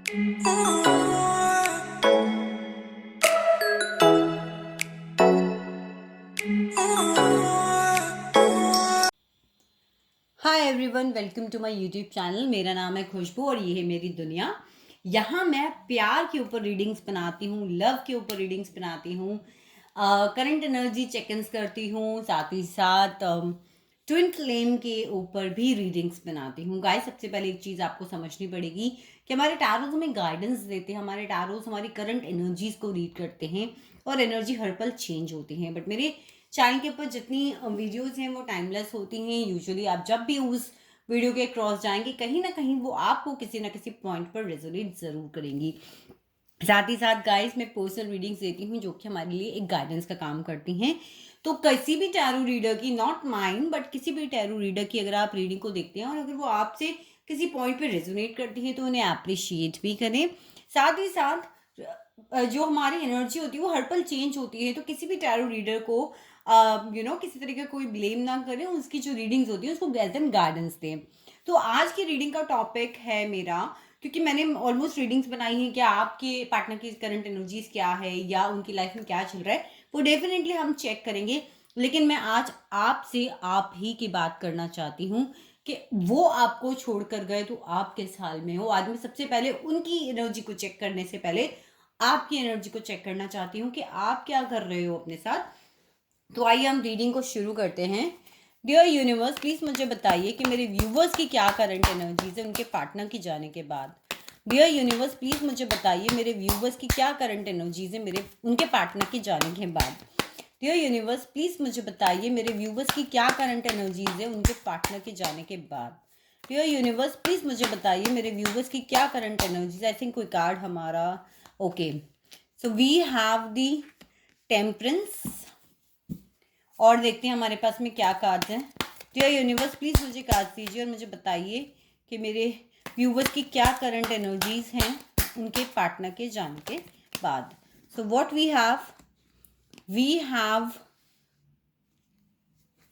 Hi everyone, welcome to my YouTube channel. मेरा नाम है खुशबू और ये है मेरी दुनिया। यहाँ मैं प्यार के ऊपर रीडिंग्स बनाती हूँ, लव के ऊपर रीडिंग्स बनाती हूँ, करंट एनर्जी चेक इन करती हूँ, साथ ही साथ ट्विन फ्लेम के ऊपर भी रीडिंग्स बनाती हूँ। गाइस, सबसे पहले एक चीज़ आपको समझनी पड़ेगी कि हमारे टैरोज हमें गाइडेंस देते हैं, हमारे टैरोज हमारी करंट एनर्जीज को रीड करते हैं और एनर्जी हर पल चेंज होती है। बट मेरे चैनल के ऊपर जितनी वीडियोस हैं वो टाइमलेस होती हैं। यूजुअली आप जब भी उस वीडियो के क्रॉस जाएंगे, कहीं ना कहीं वो आपको किसी ना किसी पॉइंट पर रेजोनेट जरूर करेंगी। साथ ही साथ गाइस, मैं पर्सनल रीडिंग्स देती हूँ जो कि हमारे लिए एक गाइडेंस का काम करती हैं। तो किसी भी टैरो रीडर की, नॉट माइंड बट किसी भी टैरो रीडर की अगर आप रीडिंग को देखते हैं और अगर वो आपसे किसी पॉइंट पे रेजोनेट करती है तो उन्हें अप्रिशिएट भी करें। साथ ही साथ जो हमारी एनर्जी होती है वो हर पल चेंज होती है, तो किसी भी टैरो रीडर को किसी तरीके का कोई ब्लेम ना करें, उसकी जो रीडिंग्स होती है उसको एज एन गाइडेंस दें। तो आज की रीडिंग का टॉपिक है मेरा, क्योंकि मैंने ऑलमोस्ट रीडिंग्स बनाई हैं कि आपके पार्टनर की करंट एनर्जीज क्या है या उनकी लाइफ में क्या चल रहा है, वो डेफिनेटली हम चेक करेंगे। लेकिन मैं आज आपसे आप ही की बात करना चाहती हूँ कि वो आपको छोड़ कर गए तो आप किस हाल में हो। आज मैं सबसे पहले उनकी एनर्जी को चेक करने से पहले आपकी एनर्जी को चेक करना चाहती हूँ कि आप क्या कर रहे हो अपने साथ। तो आइए हम रीडिंग को शुरू करते हैं। डियर यूनिवर्स, प्लीज मुझे बताइए कि मेरे व्यूवर्स की क्या करंट एनर्जीज है उनके पार्टनर की जाने के बाद। डियर यूनिवर्स, प्लीज मुझे बताइए मेरे व्यूवर्स की क्या करंट एनर्जीज है मेरे उनके पार्टनर के जाने के बाद। डियर यूनिवर्स, प्लीज मुझे बताइए मेरे व्यूवर्स की क्या करंट एनर्जीज है उनके पार्टनर के जाने के बाद। डियर यूनिवर्स, प्लीज मुझे बताइए मेरे व्यूवर्स की क्या करंट एनर्जीज। आई थिंक कोई कार्ड हमारा okay. So we have the temperance और देखते हैं हमारे पास में क्या कार्ड्स हैं। डियर यूनिवर्स, प्लीज मुझे कार्ड्स दीजिए और मुझे बताइए कि मेरे व्यूवर्स की क्या करंट एनर्जीज हैं उनके पार्टनर के जाने के बाद। So what we have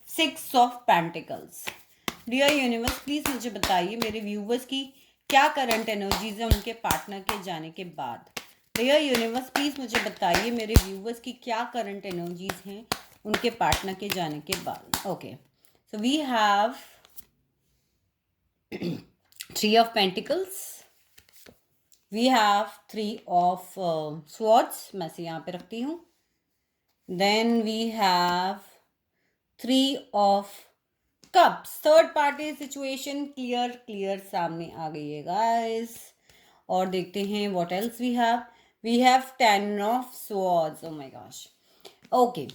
6 of pentacles. Dear universe, please मुझे बताइए मेरे व्यूवर्स की क्या करंट एनर्जीज है उनके पार्टनर के जाने के बाद। डियर यूनिवर्स, प्लीज मुझे बताइए मेरे व्यूवर्स की क्या करंट एनर्जीज हैं उनके पार्टनर के जाने के बाद। Okay, so we have 3 of pentacles, we have 3 of swords, मैं से यहाँ पे रखती हूँ। Then we have 3 of cups. Third party situation clear सामने आ गई है गाइस। और देखते हैं what else we have 10 of swords. Oh my gosh. Okay,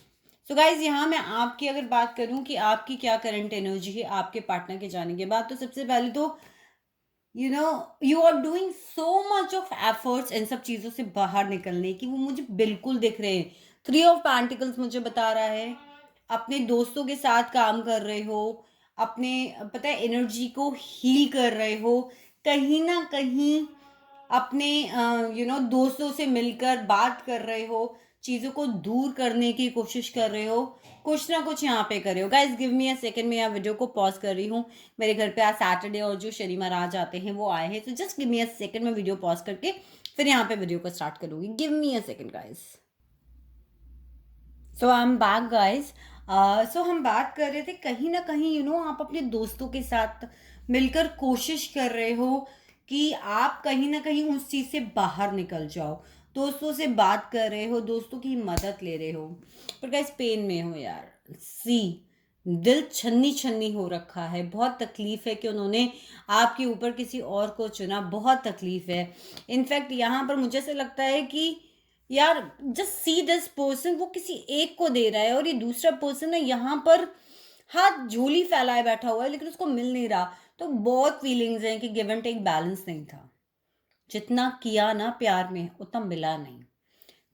so guys, यहाँ मैं आपकी अगर बात करूं कि आपकी क्या करंट एनर्जी है आपके पार्टनर के जाने के बाद, तो सबसे पहले तो you are doing so much of efforts in सब चीज़ों से बाहर निकलने की, वो मुझे बिल्कुल दिख रहे हैं। 3 ऑफ पेंटिकल्स मुझे बता रहा है अपने दोस्तों के साथ काम कर रहे हो, अपने पता है एनर्जी को हील कर रहे हो, कहीं ना कहीं अपने दोस्तों से मिलकर बात कर रहे हो, चीज़ों को दूर करने की कोशिश कर रहे हो, कुछ ना कुछ यहाँ पे कर रहे हो। Guys give me a second, मैं यहाँ वीडियो को पॉज कर रही हूँ। मेरे घर पे आज सैटरडे और जो शनि महाराज आते हैं वो आए हैं, तो just give me a second, मैं वीडियो पॉज करके फिर यहाँ पे वीडियो को स्टार्ट करूँगी। Give me a second guys. So I am back guys. So हम बात कर रहे थे कहीं ना कहीं आप अपने दोस्तों के साथ मिलकर कोशिश कर रहे हो कि आप कहीं ना कहीं उस चीज़ से बाहर निकल जाओ, दोस्तों से बात कर रहे हो, दोस्तों की मदद ले रहे हो, पर गाइस पेन में हो यार। सी, दिल छन्नी छन्नी हो रखा है, बहुत तकलीफ है कि उन्होंने आपके ऊपर किसी और को चुना, बहुत तकलीफ है। इनफैक्ट यहाँ पर मुझे ऐसा लगता है कि यार जस्ट सी दिस पर्सन, वो किसी एक को दे रहा है और ये दूसरा पर्सन है यहाँ पर हाथ झोली फैलाए बैठा हुआ है लेकिन उसको मिल नहीं रहा। तो बहुत फीलिंग्स हैं कि गिव एंड टेक बैलेंस नहीं था, जितना किया ना प्यार में उतना मिला नहीं।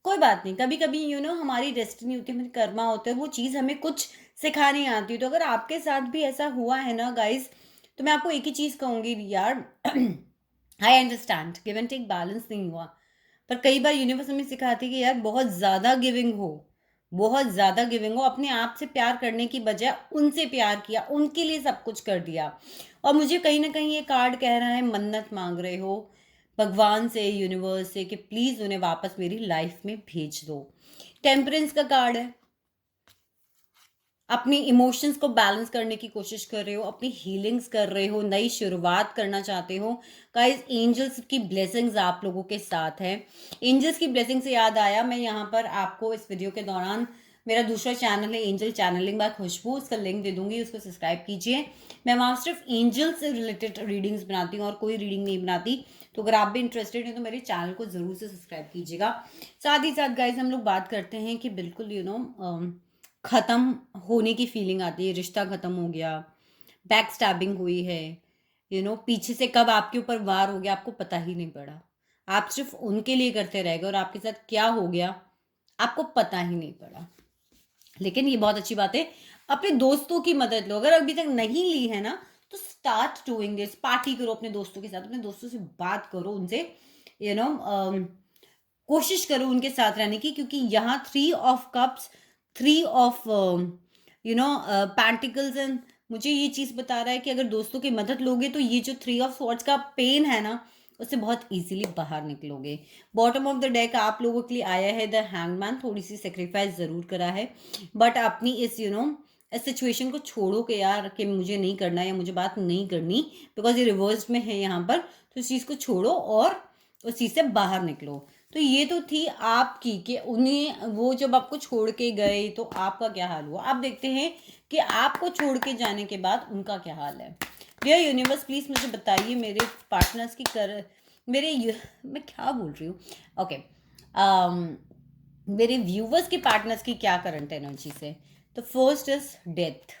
कोई बात नहीं, कभी कभी हमारी डेस्टिनी होती है, हमारी कर्मा होते हैं, वो चीज़ हमें कुछ सिखाने आती है। तो अगर आपके साथ भी ऐसा हुआ है ना गाइस, तो मैं आपको एक ही चीज़ कहूँगी यार, I understand give and take balance नहीं हुआ, पर कई बार यूनिवर्स हमें सिखाती है कि यार बहुत ज़्यादा गिविंग हो, बहुत ज़्यादा गिविंग हो, अपने आप से प्यार करने की बजाय उनसे प्यार किया, उनके लिए सब कुछ कर दिया। और मुझे कहीं ना कहीं ये कार्ड कह रहा है मन्नत मांग रहे हो, भगवान से, यूनिवर्स से कि प्लीज़ उन्हें वापस मेरी लाइफ में भेज दो। टेम्परेंस का कार्ड है, अपनी इमोशंस को बैलेंस करने की कोशिश कर रहे हो, अपनी हीलिंग्स कर रहे हो, नई शुरुआत करना चाहते हो। गाइस, एंजल्स की ब्लेसिंग्स आप लोगों के साथ है। एंजल्स की ब्लेसिंग से याद आया, मैं यहाँ पर आपको इस वीडियो के दौरान मेरा दूसरा चैनल है एंजल चैनलिंग बाय खुशबू, उसका लिंक दे दूंगी, उसको सब्सक्राइब कीजिए। मैं वहाँ सिर्फ एंजल से रिलेटेड रीडिंग्स बनाती हूँ और कोई रीडिंग नहीं बनाती। तो अगर आप भी इंटरेस्टेड हैं तो मेरे चैनल को ज़रूर से सब्सक्राइब कीजिएगा। साथ ही साथ गाइज हम लोग बात करते हैं कि बिल्कुल ख़त्म होने की फीलिंग आती है, रिश्ता ख़त्म हो गया, बैक स्टैबिंग हुई है, पीछे से कब आपके ऊपर वार हो गया आपको पता ही नहीं पड़ा। आप सिर्फ उनके लिए करते रह गए और आपके साथ क्या हो गया आपको पता ही नहीं पड़ा। लेकिन ये बहुत अच्छी बात है, अपने दोस्तों की मदद लो। अगर अभी तक नहीं ली है ना तो स्टार्ट डूइंग दिस, पार्टी करो अपने दोस्तों के साथ, अपने दोस्तों से बात करो, उनसे यू नो कोशिश करो उनके साथ रहने की, क्योंकि यहाँ 3 of cups, 3 of pentacles and मुझे ये चीज़ बता रहा है कि अगर दोस्तों की मदद लोगे तो ये जो 3 ऑफ स्वॉर्ड्स का पेन है ना उससे बहुत इजीली बाहर निकलोगे। बॉटम ऑफ द डेक आप लोगों के लिए आया है द हैंगमैन, थोड़ी सी सेक्रीफाइस ज़रूर करा है, बट अपनी इस इस सिचुएशन को छोड़ो कि यार कि मुझे नहीं करना या मुझे बात नहीं करनी, बिकॉज ये रिवर्स में है यहाँ पर। तो इस चीज़ को छोड़ो और उस चीज़ से बाहर निकलो। तो ये तो थी आपकी कि उन्हें वो जब आपको छोड़ के गए तो आपका क्या हाल हुआ। आप देखते हैं कि आपको छोड़ के जाने के बाद उनका क्या हाल है। डियर यूनिवर्स प्लीज़ मुझे बताइए मेरे पार्टनर्स की मैं क्या बोल रही हूँ, ओके मेरे व्यूवर्स के पार्टनर्स की क्या करंट एनर्जी से। तो first is death.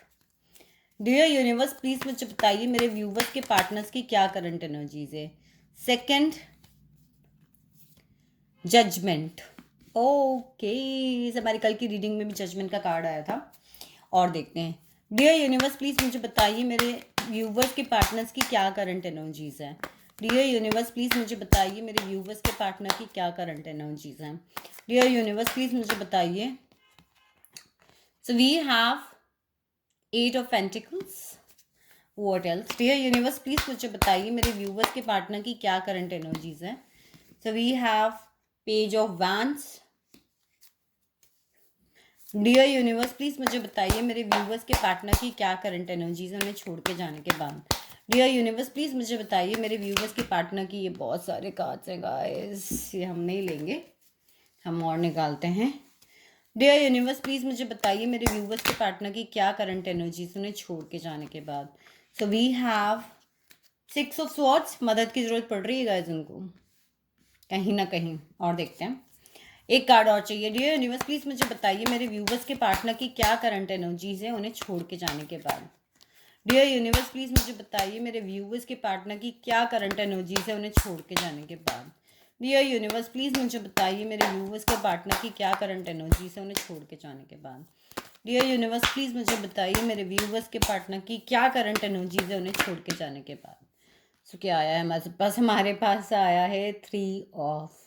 Dear universe please मुझे बताइए मेरे व्यूवर्स के पार्टनर्स की क्या करंट एनर्जीज है। Second, judgement. ओके, हमारी कल की रीडिंग में भी जजमेंट का कार्ड आया था। और देखते हैं, डियर यूनिवर्स प्लीज़ मुझे बताइए मेरे व्यूवर्स के पार्टनर्स की क्या करंट एनर्जीज हैं। डियर यूनिवर्स प्लीज़ मुझे बताइए मेरे व्यूवर्स के पार्टनर की क्या करंट एनर्जीज हैं। डियर यूनिवर्स प्लीज़ मुझे बताइए। So we have 8 of pentacles, what else. Dear universe please मुझे बताइए मेरे व्यूवर्स के पार्टनर की क्या करंट एनर्जीज हैं। So we have page of wands. Dear universe please मुझे बताइए मेरे व्यूवर्स के पार्टनर की क्या करंट एनर्जीज है उन्हें छोड़ के जाने के बाद। डियर यूनिवर्स प्लीज़ मुझे बताइए मेरे व्यूवर्स के पार्टनर की, ये बहुत सारे कार्ड्स हैं गाइस, ये हम नहीं लेंगे, हम और निकालते हैं। डियर यूनिवर्स प्लीज़ मुझे बताइए मेरे व्यूवर्स के पार्टनर की क्या करंट एनर्जीज उन्हें छोड़ के जाने के बाद। So we have 6 of swords, मदद की ज़रूरत पड़ रही है गाइस उनको कहीं ना कहीं। और देखते हैं, एक कार्ड और चाहिए। डियर यूनिवर्स प्लीज़ मुझे बताइए मेरे व्यूवर्स के पार्टनर की क्या करंट एनर्जीज है उन्हें छोड़ के जाने के बाद। डियर यूनिवर्स प्लीज़ मुझे बताइए मेरे व्यूवर्स के पार्टनर की क्या करंट एनर्जीज है उन्हें छोड़ के जाने के बाद। डियर यूनिवर्स प्लीज़ मुझे बताइए मेरे व्यूवर्स के पार्टनर की क्या करंट एनर्जीज है उन्हें छोड़ के जाने के बाद। डियर यूनिवर्स प्लीज़ मुझे बताइए मेरे व्यूवर्स के पार्टनर की क्या करंट एनर्जीज है उन्हें छोड़ के जाने के बाद। सो क्या आया है हमारे पास आया है 3 ऑफ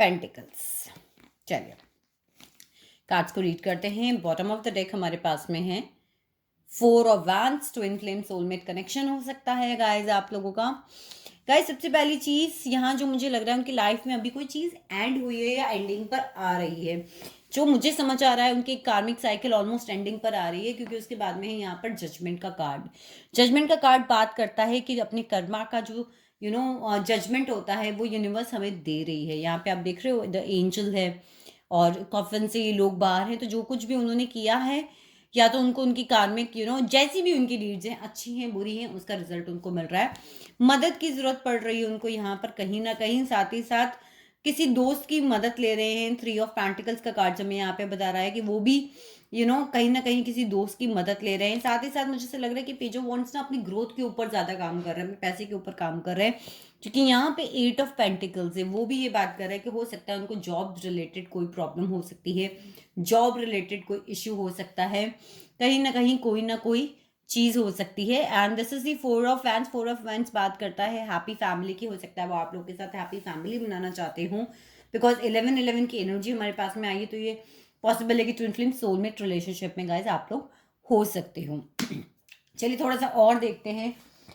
पेंटिकल्स। चलिए कार्ड्स को रीड करते हैं। बॉटम ऑफ द डेक हमारे पास में है 4 of wands, twin flame soulmate connection हो सकता है गाइज आप लोगों का। गाइज सबसे पहली चीज़ यहाँ जो मुझे लग रहा है उनकी लाइफ में अभी कोई चीज़ एंड हुई है या एंडिंग पर आ रही है। जो मुझे समझ आ रहा है उनकी कार्मिक साइकिल ऑलमोस्ट एंडिंग पर आ रही है, क्योंकि उसके बाद में है यहाँ पर जजमेंट का कार्ड। जजमेंट का कार्ड बात करता है कि अपने कर्मा का जो जजमेंट होता है वो यूनिवर्स हमें दे रही है। यहाँ पे आप देख रहे हो द एंजल है और कॉफन से ये लोग बाहर हैं, तो जो कुछ भी उन्होंने किया है या तो उनको उनकी कार्मिक जैसी भी उनकी डीड्स हैं, अच्छी हैं बुरी हैं, उसका रिजल्ट उनको मिल रहा है। मदद की ज़रूरत पड़ रही है उनको यहाँ पर कहीं ना कहीं, साथ ही साथ किसी दोस्त की मदद ले रहे हैं। 3 ऑफ पेंटिकल्स का कार्ड जब यहाँ पे बता रहा है कि वो भी कहीं ना कहीं किसी दोस्त की मदद ले रहे हैं। साथ ही साथ मुझे ऐसा लग रहा है कि पेज ऑफ वॉन्ड्स ना अपनी ग्रोथ के ऊपर ज़्यादा काम कर रहे हैं, पैसे के ऊपर काम कर रहे हैं, क्योंकि यहाँ पे 8 ऑफ पेंटिकल्स है। वो भी ये बात कर रहा है कि हो सकता है उनको जॉब रिलेटेड कोई प्रॉब्लम हो सकती है, जॉब रिलेटेड कोई इश्यू हो सकता है, कहीं ना कोई चीज़ हो सकती है। And this is the 4 of wands. 4 of wands बात करता है हैप्पी फैमिली की। हो सकता है वो आप लोग के साथ हैप्पी फैमिली बनाना चाहते हो, बिकॉज 11-11 की एनर्जी हमारे पास में आई है, तो ये पॉसिबल है कि ट्विन फ्लेम सोलमेट रिलेशनशिप में गाइज आप लोग हो सकते हो। चलिए थोड़ा सा और देखते हैं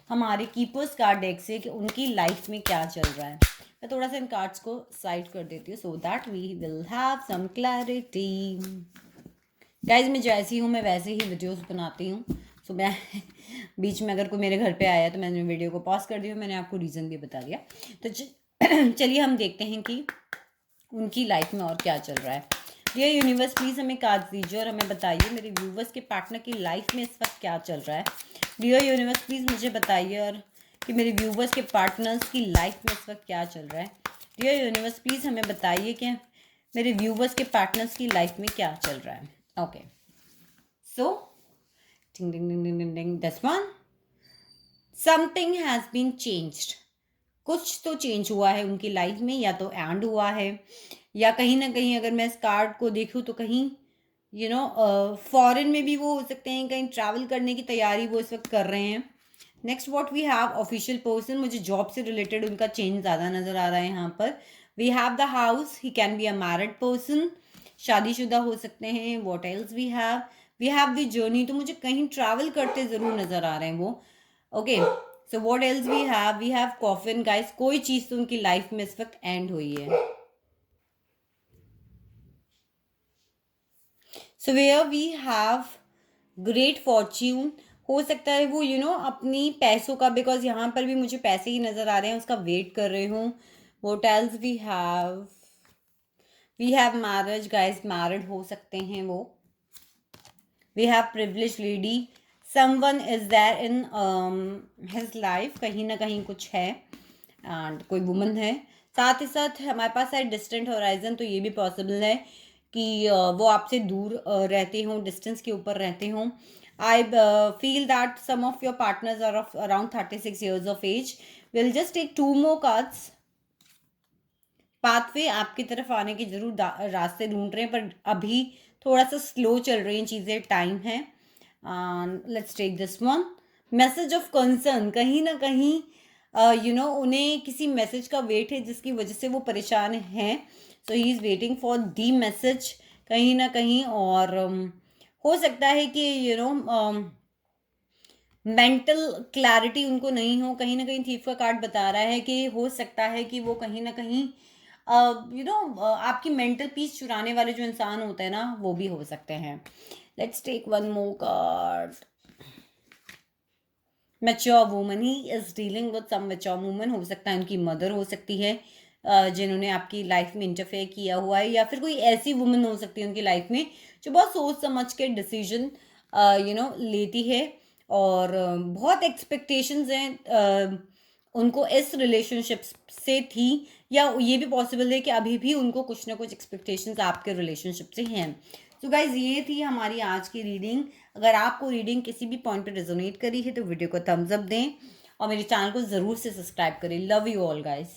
हमारे कीपर्स कार्ड डेक से कि उनकी लाइफ में क्या चल रहा है। मैं थोड़ा सा इन कार्ड्स को साइड कर देती हूँ so that we will have some clarity. Guys मैं जैसी हूँ मैं वैसे ही वीडियोस बनाती हूँ। सो मैं बीच में अगर कोई मेरे घर पे आया तो मैंने वीडियो को पॉज कर दिया, मैंने आपको रीज़न भी बता दिया। तो चलिए हम देखते हैं कि उनकी लाइफ में और क्या चल रहा है। डियर यूनिवर्स प्लीज़ हमें कार्ड दीजिए और हमें बताइए मेरे व्यूवर्स के पार्टनर की लाइफ में इस वक्त क्या चल रहा है। डियर यूनिवर्स प्लीज़ मुझे बताइए और कि मेरे व्यूवर्स के पार्टनर्स की लाइफ में इस वक्त क्या चल रहा है। डियर यूनिवर्स प्लीज़ हमें बताइए कि मेरे व्यूवर्स के पार्टनर्स की लाइफ में क्या चल रहा है। Okay so ding ding ding ding ding ding this one, something has been changed. कुछ तो चेंज हुआ है उनकी लाइफ में, या तो एंड हुआ है या कहीं ना कहीं अगर मैं इस कार्ड को देखूँ तो कहीं फॉरेन में भी वो हो सकते हैं, कहीं ट्रैवल करने की तैयारी वो इस वक्त कर रहे हैं। Next what we have official person, मुझे जॉब से रिलेटेड उनका चेंज ज़्यादा नज़र आ रहा है यहाँ पर। We have the house, he can be a married person, शादीशुदा हो सकते हैं। What else we have the journey, तो मुझे कहीं ट्रैवल करते ज़रूर नज़र आ रहे हैं वो। Okay so what else we have coffin. Guys कोई चीज़ तो उनकी लाइफ में इस वक्त एंड हुई है। So where we have great fortune, हो सकता है वो अपनी पैसों का, बिकॉज यहाँ पर भी मुझे पैसे ही नज़र आ रहे हैं, उसका वेट कर रहे हूँ। What else we have marriage, guys married हो सकते हैं वो। We have privilege lady, someone is there in his life, कहीं ना कहीं कुछ है एंड कोई वुमन है। साथ ही साथ हमारे पास है डिस्टेंट होराइजन, तो ये भी पॉसिबल है कि वो आपसे दूर रहते हों, डिस्टेंस के ऊपर रहते हों। I feel that some of your partners are of around 36 years of age. Will just take 2 more cards. Pathway आपकी तरफ आने के जरूर रास्ते ढूंढ रहे हैं, पर अभी थोड़ा सा स्लो चल रही हैं चीज़ें, टाइम है। Let's take this one, message of concern, कहीं ना कहीं उन्हें किसी मैसेज का वेट है जिसकी वजह से वो परेशान हैं। So he is waiting for the message कहीं ना कहीं। और हो सकता है कि मेंटल क्लैरिटी उनको नहीं हो, कहीं ना कहीं थीफ का कार्ड बता रहा है कि हो सकता है कि वो कहीं ना कहीं आपकी मेंटल पीस चुराने वाले जो इंसान होते हैं ना, वो भी हो सकते हैं। Let's take one more card, mature woman, he is dealing with some mature woman, हो सकता है उनकी मदर हो सकती है जिन्होंने आपकी लाइफ में इंटरफेयर किया हुआ है, या फिर कोई ऐसी वुमन हो सकती है उनकी लाइफ में जो बहुत सोच समझ के डिसीजन लेती है। और बहुत एक्सपेक्टेशंस हैं उनको इस रिलेशनशिप से थी, या ये भी पॉसिबल है कि अभी भी उनको कुछ ना कुछ एक्सपेक्टेशंस आपके रिलेशनशिप से हैं। तो गाइज ये थी हमारी आज की रीडिंग। अगर आपको रीडिंग किसी भी पॉइंट पे रेजोनेट करी है तो वीडियो को थम्स अप दें और मेरे चैनल को ज़रूर से सब्सक्राइब करें। Love you all guys.